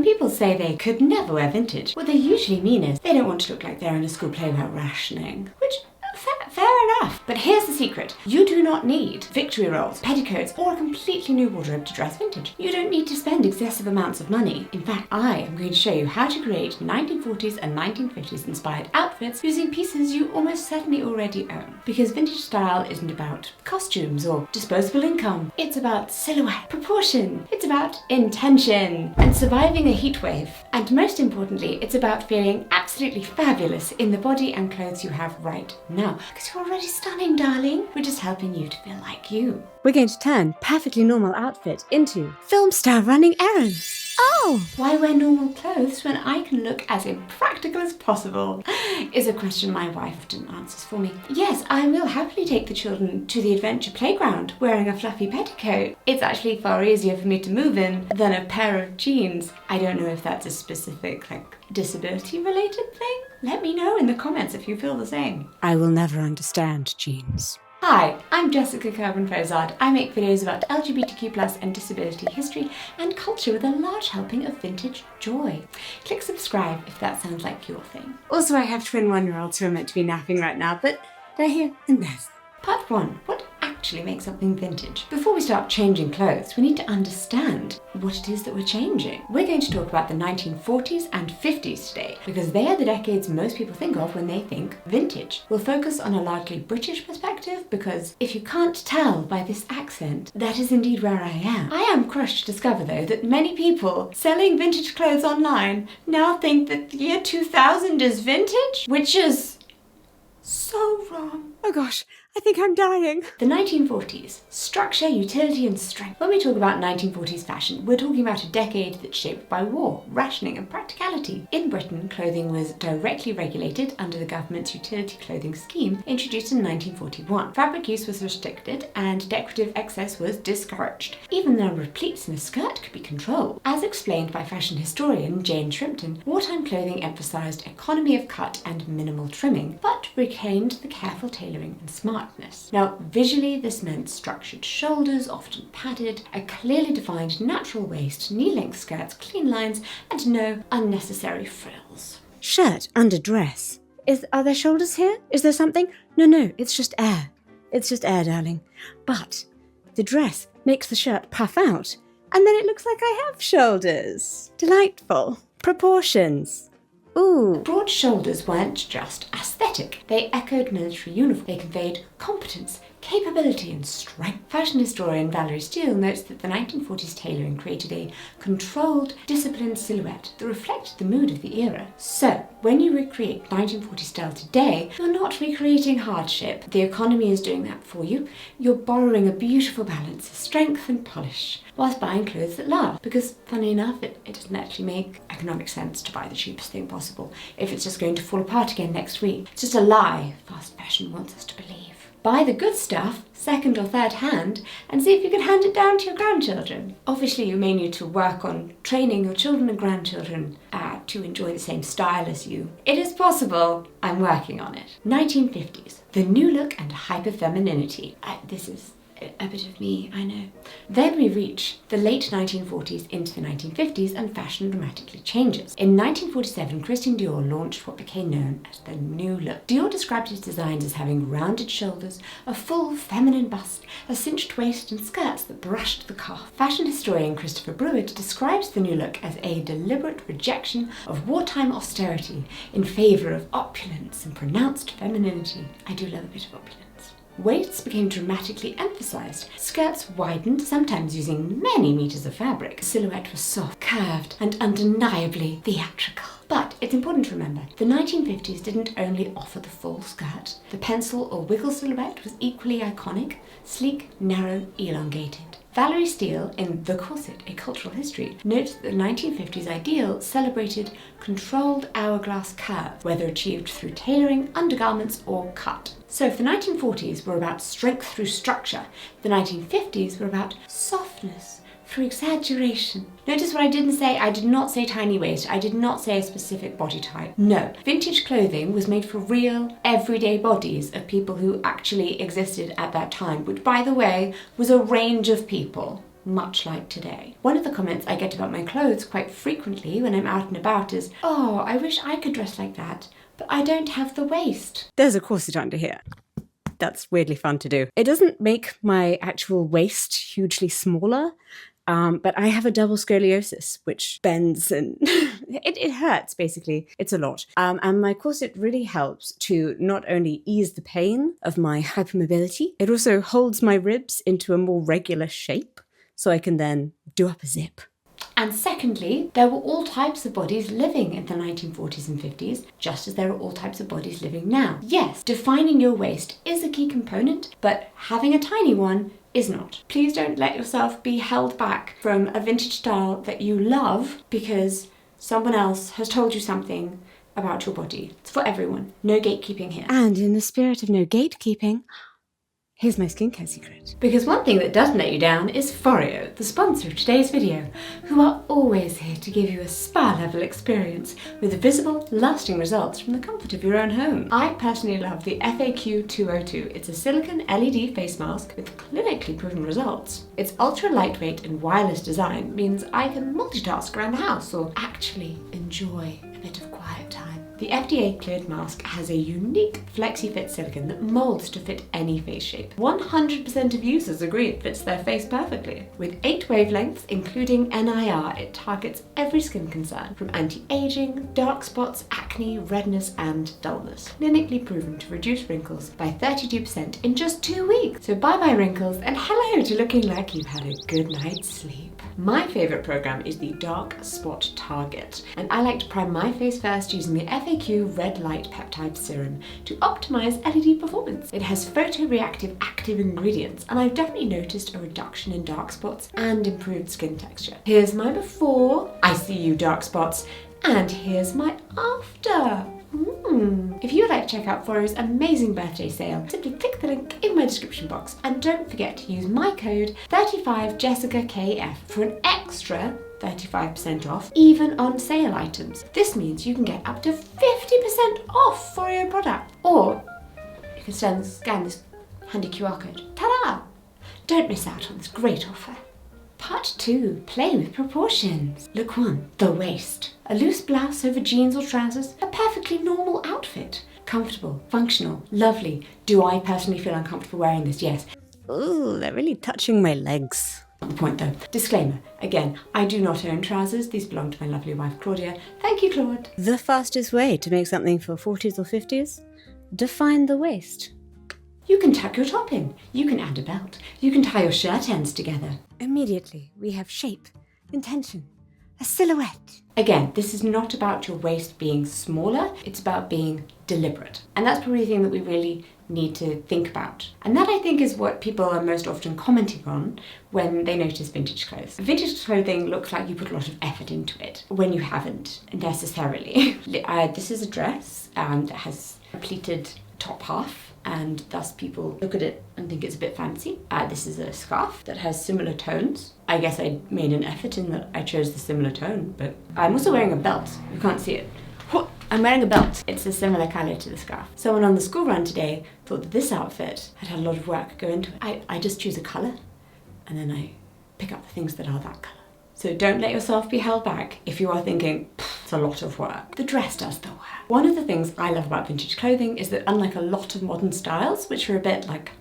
When people say they could never wear vintage, what they usually mean is they don't want to look like they're in a school play about rationing, which fair enough. But here's the secret. You do not need victory rolls, petticoats, or a completely new wardrobe to dress vintage. You don't need to spend excessive amounts of money. In fact, I am going to show you how to create 1940s and 1950s inspired outfits using pieces you almost certainly already own. Because vintage style isn't about costumes or disposable income. It's about silhouette, proportion. It's about intention and surviving a heat wave. And most importantly, it's about feeling absolutely fabulous in the body and clothes you have right now. Because you're already stunning, darling. We're just helping you to feel like you. We're going to turn perfectly normal outfit into film star running errands. Oh, why wear normal clothes when I can look as impractical as possible? Is a question my wife often answers for me. Yes, I will happily take the children to the adventure playground wearing a fluffy petticoat. It's actually far easier for me to move in than a pair of jeans. I don't know if that's a specific, disability related thing. Let me know in the comments if you feel the same. I will never understand jeans. Hi, I'm Gatekeeping. I make videos about LGBTQ+ and disability history and culture with a large helping of vintage joy. Click subscribe if that sounds like your thing. Also, I have twin 1-year-olds who are meant to be napping right now, but they're here and there's. Part 1. What actually makes something vintage? Before we start changing clothes, we need to understand what it is that we're changing. We're going to talk about the 1940s and 50s today, because they are the decades most people think of when they think vintage. We'll focus on a largely British perspective, because if you can't tell by this accent, that is indeed where I am. I am crushed to discover, though, that many people selling vintage clothes online now think that the year 2000 is vintage, which is so wrong. Oh gosh, I think I'm dying. The 1940s. Structure, utility and strength. When we talk about 1940s fashion, we're talking about a decade that's shaped by war, rationing and practicality. In Britain, clothing was directly regulated under the government's utility clothing scheme introduced in 1941. Fabric use was restricted and decorative excess was discouraged. Even the number of pleats in a skirt could be controlled. As explained by fashion historian Jayne Shrimpton, wartime clothing emphasised economy of cut and minimal trimming, but retained the careful tailoring and smartness. Now, visually, this meant structured shoulders, often padded, a clearly defined natural waist, knee-length skirts, clean lines, and no unnecessary frills. Shirt under dress. Are there shoulders here? Is there something? No, it's just air. It's just air, darling. But the dress makes the shirt puff out, and then it looks like I have shoulders. Delightful. Proportions. Ooh. Broad shoulders weren't just aesthetic. They echoed military uniform. They conveyed competence, capability and strength. Fashion historian Valerie Steele notes that the 1940s tailoring created a controlled, disciplined silhouette that reflected the mood of the era. So, when you recreate 1940s style today, you're not recreating hardship. The economy is doing that for you. You're borrowing a beautiful balance of strength and polish, whilst buying clothes that last. Because, funny enough, it doesn't actually make economic sense to buy the cheapest thing possible if it's just going to fall apart again next week. It's just a lie fast fashion wants us to believe. Buy the good stuff, second or third hand, and see if you can hand it down to your grandchildren. Obviously, you may need to work on training your children and grandchildren to enjoy the same style as you. It is possible. I'm working on it. 1950s. The new look and hyper-femininity. This is a bit of me, I know. Then we reach the late 1940s into the 1950s and fashion dramatically changes. In 1947, Christian Dior launched what became known as the new look. Dior described his designs as having rounded shoulders, a full feminine bust, a cinched waist and skirts that brushed the calf. Fashion historian Christopher Breward describes the new look as a deliberate rejection of wartime austerity in favour of opulence and pronounced femininity. I do love a bit of opulence. Waists became dramatically emphasised. Skirts widened, sometimes using many metres of fabric. The silhouette was soft, curved, and undeniably theatrical. But it's important to remember, the 1950s didn't only offer the full skirt. The pencil or wiggle silhouette was equally iconic, sleek, narrow, elongated. Valerie Steele, in The Corset, A Cultural History, notes that the 1950s ideal celebrated controlled hourglass curve, whether achieved through tailoring, undergarments, or cut. So if the 1940s were about strength through structure, the 1950s were about softness through exaggeration. Notice what I didn't say? I did not say tiny waist. I did not say a specific body type. No. Vintage clothing was made for real, everyday bodies of people who actually existed at that time, which, by the way, was a range of people. much like today. One of the comments I get about my clothes quite frequently when I'm out and about is, "Oh, I wish I could dress like that, but I don't have the waist." There's a corset under here. That's weirdly fun to do. It doesn't make my actual waist hugely smaller, but I have a double scoliosis, which bends and it hurts, basically. It's a lot. And my corset really helps to not only ease the pain of my hypermobility, it also holds my ribs into a more regular shape, so I can then do up a zip. And secondly, there were all types of bodies living in the 1940s and 50s, just as there are all types of bodies living now. Yes, defining your waist is a key component, but having a tiny one is not. Please don't let yourself be held back from a vintage style that you love because someone else has told you something about your body. It's for everyone. No gatekeeping here. And in the spirit of no gatekeeping, here's my skincare secret. Because one thing that doesn't let you down is Foreo, the sponsor of today's video, who are always here to give you a spa-level experience with visible, lasting results from the comfort of your own home. I personally love the FAQ 202. It's a silicone LED face mask with clinically proven results. Its ultra lightweight and wireless design means I can multitask around the house or actually enjoy a bit of quiet time. The FDA-cleared mask has a unique flexi-fit silicone that molds to fit any face shape. 100% of users agree it fits their face perfectly. With 8 wavelengths, including NIR, it targets every skin concern, from anti-aging, dark spots, acne, redness, and dullness. Clinically proven to reduce wrinkles by 32% in just 2 weeks. So bye-bye wrinkles, and hello to looking like you've had a good night's sleep. My favourite program is the Dark Spot Target, and I like to prime my face first using the FAQ Red Light Peptide Serum to optimise LED performance. It has photoreactive active ingredients, and I've definitely noticed a reduction in dark spots and improved skin texture. Here's my before, I see you dark spots, and here's my after. If you would like to check out Foreo's amazing birthday sale, simply click the link in my description box, and don't forget to use my code 35JessicaKF for an extra 35% off, even on sale items. This means you can get up to 50% off Foreo product, or you can scan this handy QR code. Ta-da! Don't miss out on this great offer. Part 2, play with proportions. Look 1, the waist. A loose blouse over jeans or trousers, a perfectly normal outfit. Comfortable, functional, lovely. Do I personally feel uncomfortable wearing this? Yes. Ooh, they're really touching my legs. Not the point though. Disclaimer, again, I do not own trousers. These belong to my lovely wife Claudia. Thank you, Claude. The fastest way to make something for 40s or 50s? Define the waist. You can tuck your top in, you can add a belt, you can tie your shirt ends together. Immediately, we have shape, intention, a silhouette. Again, this is not about your waist being smaller, it's about being deliberate. And that's probably the thing that we really need to think about. And that, I think, is what people are most often commenting on when they notice vintage clothes. Vintage clothing looks like you put a lot of effort into it, when you haven't necessarily. This is a dress that has a pleated top half, and thus people look at it and think it's a bit fancy. This is a scarf that has similar tones. I guess I made an effort in that I chose the similar tone, but I'm also wearing a belt. You can't see it. I'm wearing a belt. It's a similar colour to the scarf. Someone on the school run today thought that this outfit had a lot of work go into it. I just choose a colour, and then I pick up the things that are that colour. So don't let yourself be held back if you are thinking, it's a lot of work. The dress does the work. One of the things I love about vintage clothing is that, unlike a lot of modern styles, which are a bit like,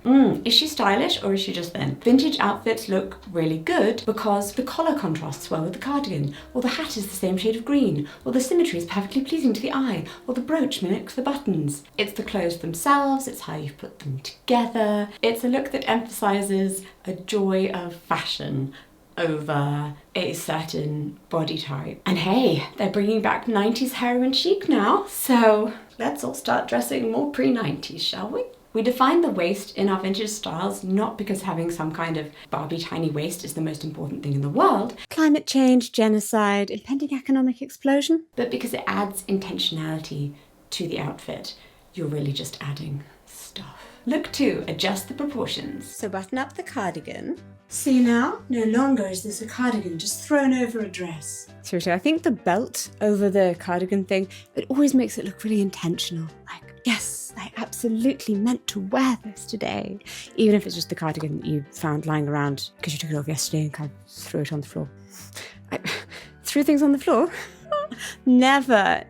is she stylish or is she just thin? Vintage outfits look really good because the collar contrasts well with the cardigan, or the hat is the same shade of green, or the symmetry is perfectly pleasing to the eye, or the brooch mimics the buttons. It's the clothes themselves, it's how you put them together. It's a look that emphasises a joy of fashion over a certain body type. And hey, they're bringing back 90s heroin chic now, so let's all start dressing more pre-90s, shall we? We define the waist in our vintage styles not because having some kind of Barbie tiny waist is the most important thing in the world, climate change, genocide, impending economic explosion, but because it adds intentionality to the outfit. You're really just adding stuff. Look 2, adjust the proportions. So button up the cardigan. See now? No longer is this a cardigan just thrown over a dress. Seriously, I think the belt over the cardigan thing, it always makes it look really intentional. Like, Yes, I absolutely meant to wear this today. Even if it's just the cardigan that you found lying around because you took it off yesterday and kind of threw it on the floor. I threw things on the floor? Never.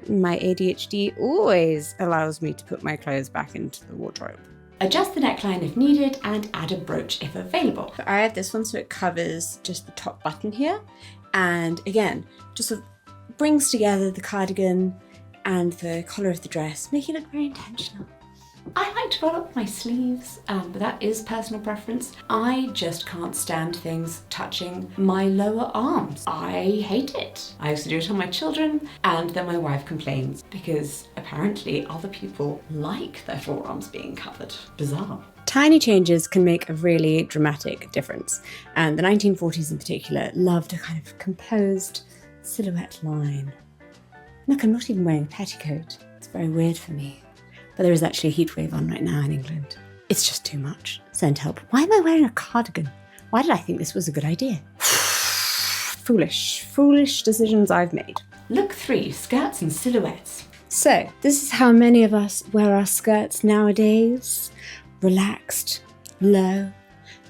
My ADHD always allows me to put my clothes back into the wardrobe. Adjust the neckline if needed and add a brooch if available. I add this one so it covers just the top button here. And again, just sort of brings together the cardigan and the collar of the dress, making it look very intentional. I like to roll up my sleeves, but that is personal preference. I just can't stand things touching my lower arms. I hate it. I used to do it on my children, and then my wife complains because apparently other people like their forearms being covered. Bizarre. Tiny changes can make a really dramatic difference, and the 1940s in particular loved a kind of composed silhouette line. Look, I'm not even wearing a petticoat. It's very weird for me. But there is actually a heat wave on right now in England. It's just too much. Send help. Why am I wearing a cardigan? Why did I think this was a good idea? Foolish decisions I've made. Look 3, skirts and silhouettes. So, this is how many of us wear our skirts nowadays. Relaxed, low,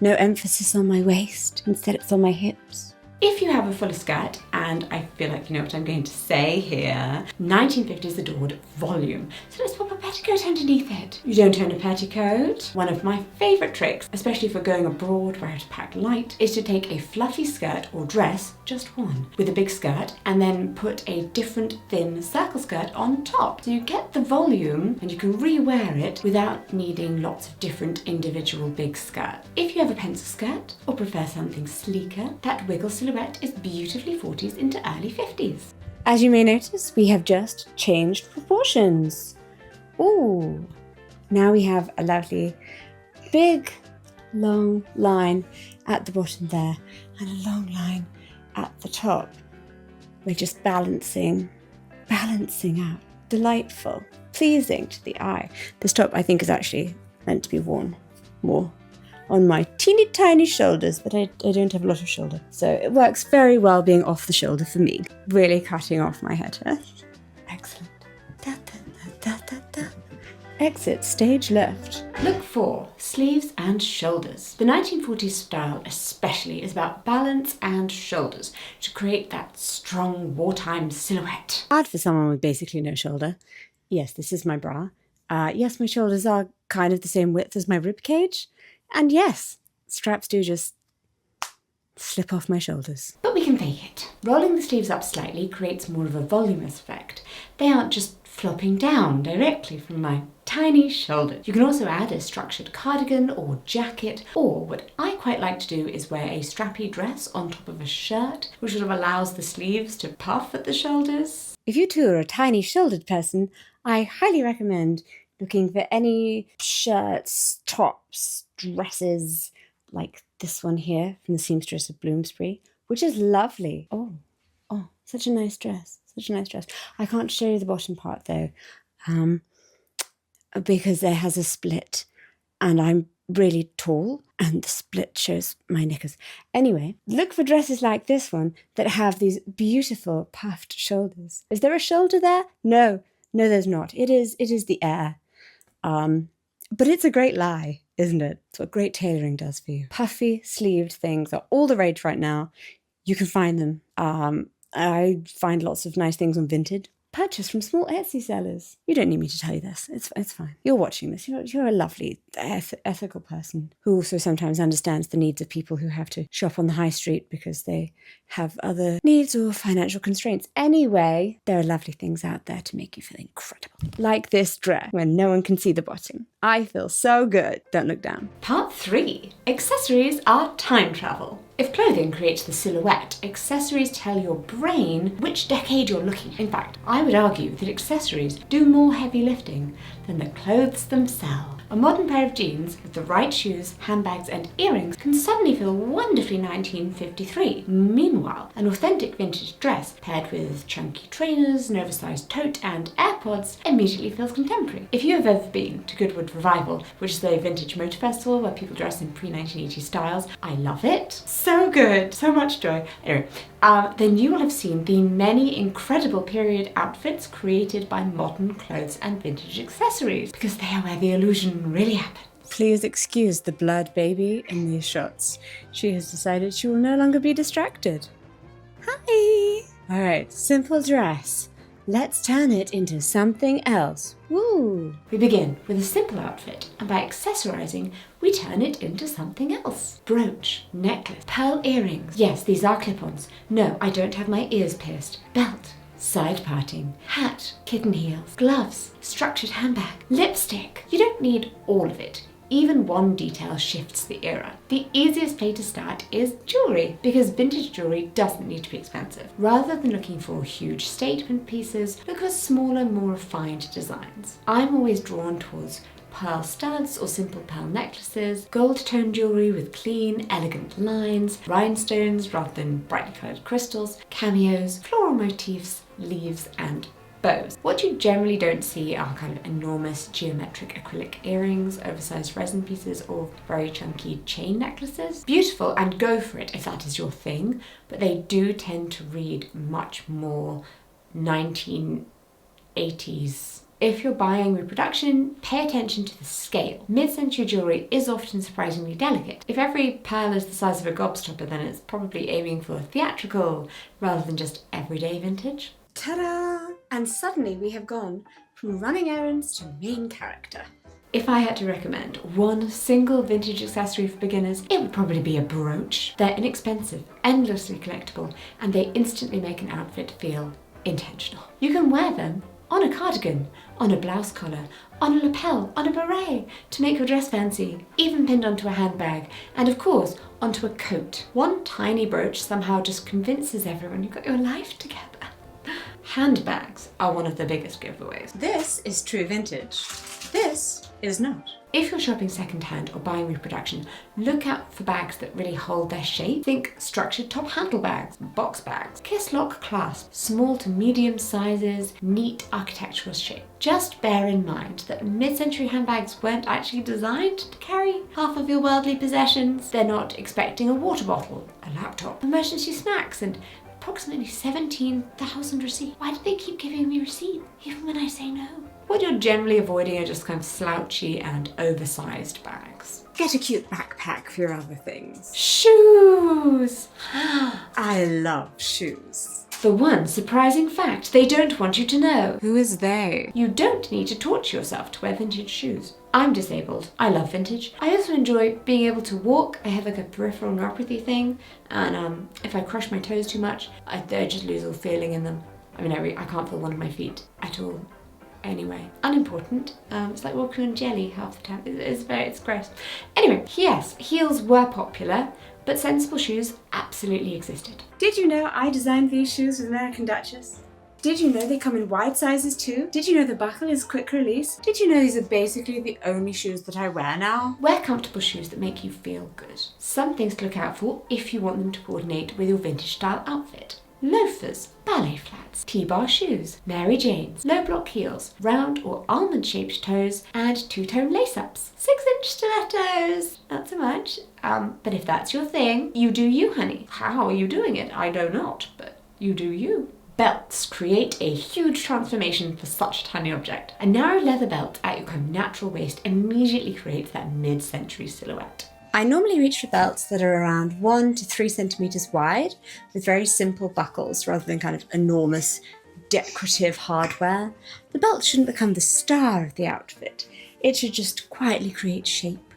no emphasis on my waist, instead it's on my hips. If you have a fuller skirt, and I feel like you know what I'm going to say here, 1950s adored volume. So let's pop a petticoat underneath it. You don't own a petticoat? One of my favourite tricks, especially for going abroad where I have to pack light, is to take a fluffy skirt or dress, just one, with a big skirt, and then put a different thin circle skirt on top. So you get the volume and you can re-wear it without needing lots of different individual big skirts. If you have a pencil skirt or prefer something sleeker, that wiggle silhouette is beautifully 40s into early 50s. As you may notice, we have just changed proportions. Ooh, now we have a lovely big long line at the bottom there and a long line at the top. We're just balancing out. Delightful, pleasing to the eye. This top I think is actually meant to be worn more on my teeny tiny shoulders, but I don't have a lot of shoulder. So it works very well being off the shoulder for me. Really cutting off my head. Excellent. Da, da, da, da, da. Exit stage left. Look 4, sleeves and shoulders. The 1940s style especially is about balance and shoulders to create that strong wartime silhouette. Hard for someone with basically no shoulder. Yes, this is my bra. Yes, my shoulders are kind of the same width as my rib cage. And yes, straps do just slip off my shoulders. But we can fake it. Rolling the sleeves up slightly creates more of a voluminous effect. They aren't just flopping down directly from my tiny shoulders. You can also add a structured cardigan or jacket, or what I quite like to do is wear a strappy dress on top of a shirt, which sort of allows the sleeves to puff at the shoulders. If you too are a tiny shouldered person, I highly recommend looking for any shirts, tops, dresses like this one here from the seamstress of Bloomsbury, which is lovely. Oh, such a nice dress. I can't show you the bottom part though, because there has a split and I'm really tall and the split shows my knickers. Anyway, look for dresses like this one that have these beautiful puffed shoulders. Is there a shoulder there? No, there's not. It is the air. But it's a great lie, isn't it? It's what great tailoring does for you. Puffy sleeved things are all the rage right now. You can find them. I find lots of nice things on Vinted. Purchase from small Etsy sellers. You don't need me to tell you this. It's fine. You're watching this. You're a lovely, ethical person who also sometimes understands the needs of people who have to shop on the high street because they have other needs or financial constraints. Anyway, there are lovely things out there to make you feel incredible. Like this dress, when no one can see the bottom. I feel so good. Don't look down. Part 3. Accessories are time travel. If clothing creates the silhouette, accessories tell your brain which decade you're looking at. In fact, I would argue that accessories do more heavy lifting than the clothes themselves. A modern pair of jeans with the right shoes, handbags and earrings can suddenly feel wonderfully 1953. Meanwhile, an authentic vintage dress paired with chunky trainers, an oversized tote and AirPods immediately feels contemporary. If you have ever been to Goodwood Revival, which is a vintage motor festival where people dress in pre-1980 styles, I love it. So good, so much joy. Anyway, then you will have seen the many incredible period outfits created by modern clothes and vintage accessories, because they are where the illusion really happens. Please excuse the blurred baby in these shots. She has decided she will no longer be distracted. Hi! Alright, simple dress. Let's turn it into something else. Woo! We begin with a simple outfit, and by accessorizing, we turn it into something else. Brooch, necklace, pearl earrings. Yes, these are clip-ons. No, I don't have my ears pierced. Belt, side parting, hat, kitten heels, gloves, structured handbag, lipstick. You don't need all of it. Even one detail shifts the era. The easiest place to start is jewellery, because vintage jewellery doesn't need to be expensive. Rather than looking for huge statement pieces, look for smaller, more refined designs. I'm always drawn towards pearl studs or simple pearl necklaces, gold tone jewellery with clean, elegant lines, rhinestones rather than brightly coloured crystals, cameos, floral motifs, leaves and bows. What you generally don't see are kind of enormous geometric acrylic earrings, oversized resin pieces, or very chunky chain necklaces. Beautiful, and go for it if that is your thing, but they do tend to read much more 1980s. If you're buying reproduction, pay attention to the scale. Mid-century jewellery is often surprisingly delicate. If every pearl is the size of a gobstopper, then it's probably aiming for theatrical rather than just everyday vintage. Ta-da! And suddenly we have gone from running errands to main character. If I had to recommend one single vintage accessory for beginners, it would probably be a brooch. They're inexpensive, endlessly collectible, and they instantly make an outfit feel intentional. You can wear them on a cardigan, on a blouse collar, on a lapel, on a beret, to make your dress fancy, even pinned onto a handbag, and of course, onto a coat. One tiny brooch somehow just convinces everyone you've got your life together. Handbags are one of the biggest giveaways. This is true vintage. This is not. If you're shopping secondhand or buying reproduction, look out for bags that really hold their shape. Think structured top handle bags, box bags, kiss lock clasp, small to medium sizes, neat architectural shape. Just bear in mind that mid-century handbags weren't actually designed to carry half of your worldly possessions. They're not expecting a water bottle, a laptop, emergency snacks, and approximately 17,000 receipts. Why do they keep giving me receipts, even when I say no? What you're generally avoiding are just kind of slouchy and oversized bags. Get a cute backpack for your other things. Shoes! I love shoes. The one surprising fact they don't want you to know. Who is they? You don't need to torture yourself to wear vintage shoes. I'm disabled. I love vintage. I also enjoy being able to walk. I have like a peripheral neuropathy thing, and if I crush my toes too much, I just lose all feeling in them. I mean, I can't feel one of my feet at all. Anyway, unimportant. It's like walking on jelly half the time. It's gross. Anyway, yes, heels were popular, but sensible shoes absolutely existed. Did you know I designed these shoes with American Duchess? Did you know they come in wide sizes too? Did you know the buckle is quick release? Did you know these are basically the only shoes that I wear now? Wear comfortable shoes that make you feel good. Some things to look out for if you want them to coordinate with your vintage style outfit. Loafers, ballet flats, T-bar shoes, Mary Janes, low block heels, round or almond-shaped toes, and two-tone lace-ups. 6-inch stilettos! Not so much. But if that's your thing, you do you, honey. How are you doing it? I know not, but you do you. Belts create a huge transformation for such a tiny object. A narrow leather belt at your kind of natural waist immediately creates that mid-century silhouette. I normally reach for belts that are around 1 to 3 centimeters wide with very simple buckles rather than kind of enormous decorative hardware. The belt shouldn't become the star of the outfit. It should just quietly create shape,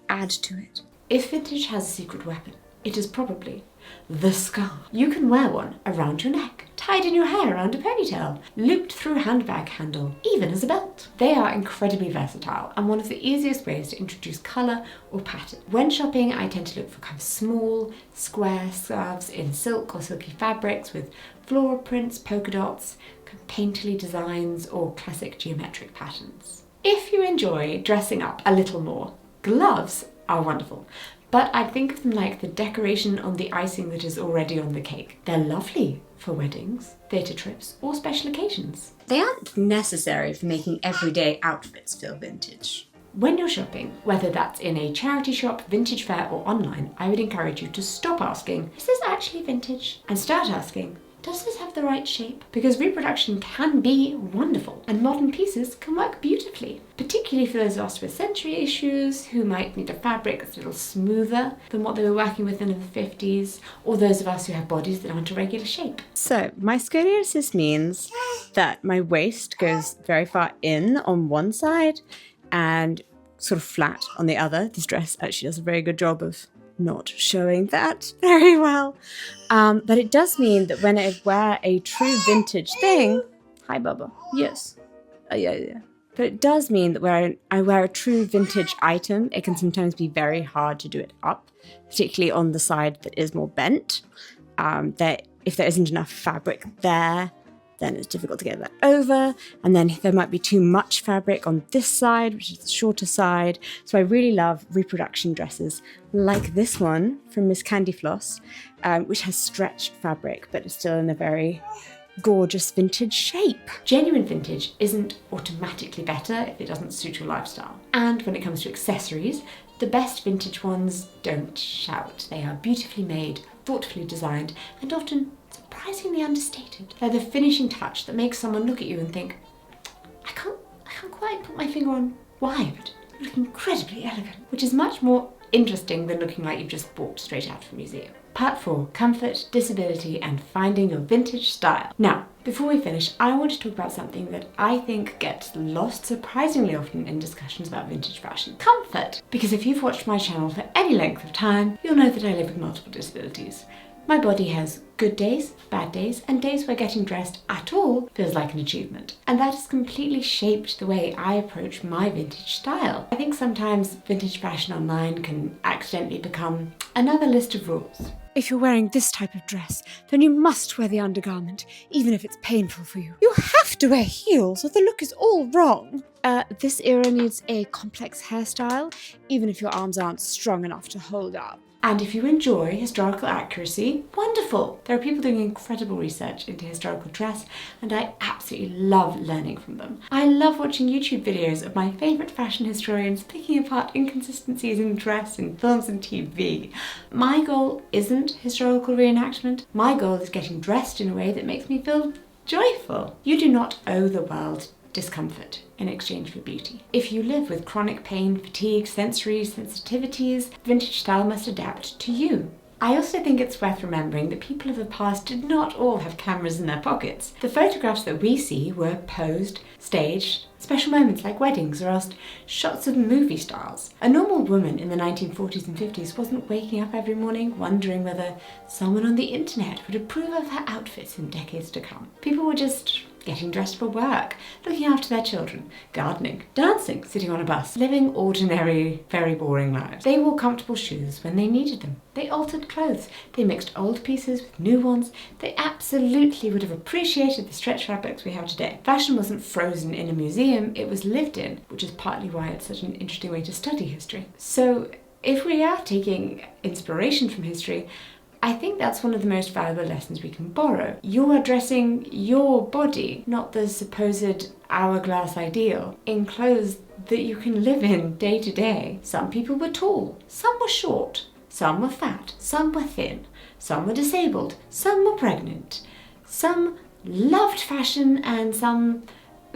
add to it. If vintage has a secret weapon, it is probably the scarf. You can wear one around your neck, tied in your hair around a ponytail, looped through a handbag handle, even as a belt. They are incredibly versatile and one of the easiest ways to introduce colour or pattern. When shopping, I tend to look for kind of small, square scarves in silk or silky fabrics with floral prints, polka dots, painterly designs or classic geometric patterns. If you enjoy dressing up a little more, gloves are wonderful. But I think of them like the decoration on the icing that is already on the cake. They're lovely for weddings, theatre trips, or special occasions. They aren't necessary for making everyday outfits feel vintage. When you're shopping, whether that's in a charity shop, vintage fair, or online, I would encourage you to stop asking, is this actually vintage? And start asking, does this have the right shape? Because reproduction can be wonderful, and modern pieces can work beautifully, particularly for those of us with sensory issues who might need a fabric that's a little smoother than what they were working with in the 50s, or those of us who have bodies that aren't a regular shape. So my scoliosis means that my waist goes very far in on one side and sort of flat on the other. This dress actually does a very good job of not showing that very well. But it does mean that when I wear a true vintage thing, hi Bubba, yes, yeah. But it does mean that when I wear a true vintage item, it can sometimes be very hard to do it up, particularly on the side that is more bent. That if there isn't enough fabric there, then it's difficult to get that over. And then there might be too much fabric on this side, which is the shorter side. So I really love reproduction dresses like this one from Miss Candy Floss, which has stretched fabric, but it's still in a very gorgeous vintage shape. Genuine vintage isn't automatically better if it doesn't suit your lifestyle. And when it comes to accessories, the best vintage ones don't shout. They are beautifully made, thoughtfully designed, and often surprisingly understated. They're the finishing touch that makes someone look at you and think, I can't quite put my finger on why, but you look incredibly elegant, which is much more interesting than looking like you've just walked straight out of a museum. Part 4, comfort, disability, and finding your vintage style. Now, before we finish, I want to talk about something that I think gets lost surprisingly often in discussions about vintage fashion. Comfort. Because if you've watched my channel for any length of time, you'll know that I live with multiple disabilities. My body has good days, bad days, and days where getting dressed at all feels like an achievement. And that has completely shaped the way I approach my vintage style. I think sometimes vintage fashion online can accidentally become another list of rules. If you're wearing this type of dress, then you must wear the undergarment, even if it's painful for you. You have to wear heels or the look is all wrong. This era needs a complex hairstyle, even if your arms aren't strong enough to hold up. And if you enjoy historical accuracy, wonderful! There are people doing incredible research into historical dress, and I absolutely love learning from them. I love watching YouTube videos of my favourite fashion historians picking apart inconsistencies in dress in films and TV. My goal isn't historical reenactment. My goal is getting dressed in a way that makes me feel joyful. You do not owe the world discomfort in exchange for beauty. If you live with chronic pain, fatigue, sensory sensitivities, vintage style must adapt to you. I also think it's worth remembering that people of the past did not all have cameras in their pockets. The photographs that we see were posed, staged, special moments like weddings, or else shots of movie stars. A normal woman in the 1940s and 50s wasn't waking up every morning wondering whether someone on the internet would approve of her outfits in decades to come. People were just getting dressed for work, looking after their children, gardening, dancing, sitting on a bus, living ordinary, very boring lives. They wore comfortable shoes when they needed them. They altered clothes. They mixed old pieces with new ones. They absolutely would have appreciated the stretch fabrics we have today. Fashion wasn't frozen in a museum, it was lived in, which is partly why it's such an interesting way to study history. So if we are taking inspiration from history, I think that's one of the most valuable lessons we can borrow. You are dressing your body, not the supposed hourglass ideal, in clothes that you can live in day to day. Some people were tall, some were short, some were fat, some were thin, some were disabled, some were pregnant, some loved fashion and some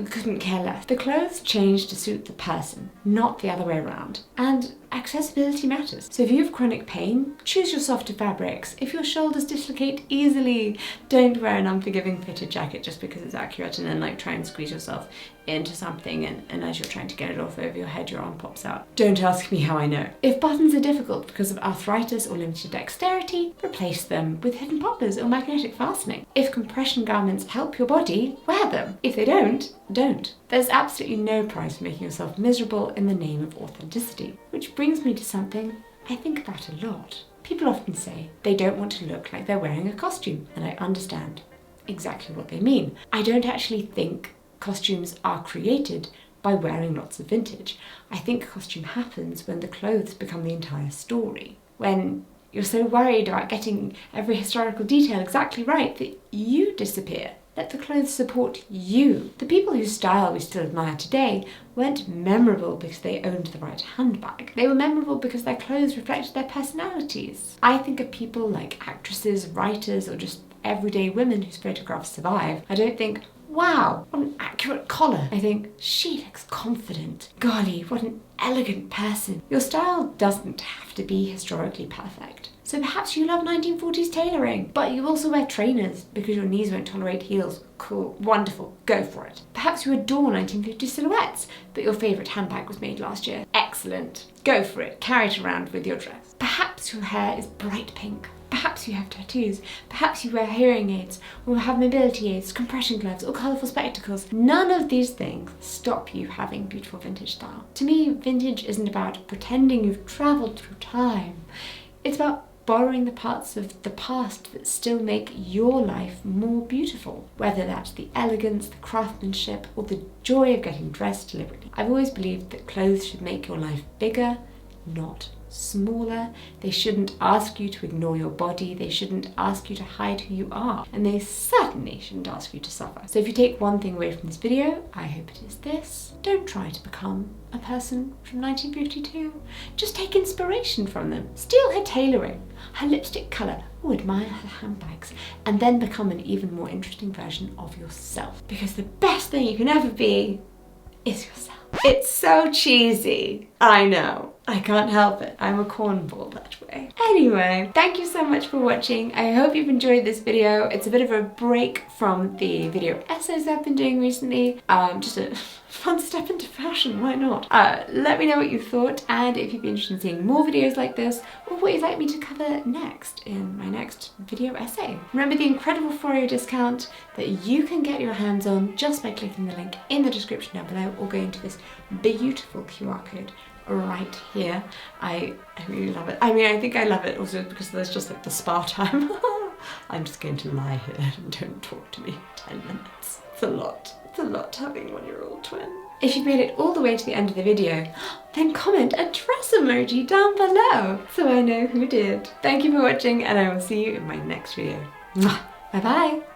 couldn't care less. The clothes changed to suit the person, not the other way around. And accessibility matters. So if you have chronic pain, choose your softer fabrics. If your shoulders dislocate easily, don't wear an unforgiving fitted jacket just because it's accurate and then try and squeeze yourself into something and as you're trying to get it off over your head, your arm pops out. Don't ask me how I know. If buttons are difficult because of arthritis or limited dexterity, replace them with hidden poppers or magnetic fastening. If compression garments help your body, wear them. If they don't. There's absolutely no price for making yourself miserable in the name of authenticity. Which brings me to something I think about a lot. People often say they don't want to look like they're wearing a costume, and I understand exactly what they mean. I don't actually think costumes are created by wearing lots of vintage. I think costume happens when the clothes become the entire story. When you're so worried about getting every historical detail exactly right that you disappear. Let the clothes support you. The people whose style we still admire today weren't memorable because they owned the right handbag. They were memorable because their clothes reflected their personalities. I think of people like actresses, writers, or just everyday women whose photographs survive. I don't think, wow, what an accurate collar. I think, she looks confident. Golly, what an elegant person. Your style doesn't have to be historically perfect. So perhaps you love 1940s tailoring, but you also wear trainers because your knees won't tolerate heels. Cool, wonderful, go for it. Perhaps you adore 1950s silhouettes, but your favourite handbag was made last year. Excellent, go for it, carry it around with your dress. Perhaps your hair is bright pink. Perhaps you have tattoos, perhaps you wear hearing aids, or have mobility aids, compression gloves, or colourful spectacles. None of these things stop you having beautiful vintage style. To me, vintage isn't about pretending you've travelled through time. It's about borrowing the parts of the past that still make your life more beautiful, whether that's the elegance, the craftsmanship, or the joy of getting dressed deliberately. I've always believed that clothes should make your life bigger, not smaller. They shouldn't ask you to ignore your body, they shouldn't ask you to hide who you are, and they certainly shouldn't ask you to suffer. So if you take one thing away from this video, I hope it is this: don't try to become a person from 1952. Just take inspiration from them. Steal her tailoring, her lipstick colour, or admire her handbags, and then become an even more interesting version of yourself. Because the best thing you can ever be is yourself. It's so cheesy. I know. I can't help it. I'm a cornball that way. Anyway, thank you so much for watching. I hope you've enjoyed this video. It's a bit of a break from the video essays I've been doing recently. Just a fun step into fashion, why not? Let me know what you thought, and if you'd be interested in seeing more videos like this, or what you'd like me to cover next in my next video essay. Remember the incredible €4 discount that you can get your hands on just by clicking the link in the description down below, or going to this beautiful QR code right here. I really love it. I mean, I think I love it also because there's just like the spa time. I'm just going to lie here and don't talk to me for 10 minutes. It's a lot. It's a lot having a 1-year-old twin. If you made it all the way to the end of the video, then comment a dress emoji down below so I know who did. Thank you for watching, and I will see you in my next video. Bye bye.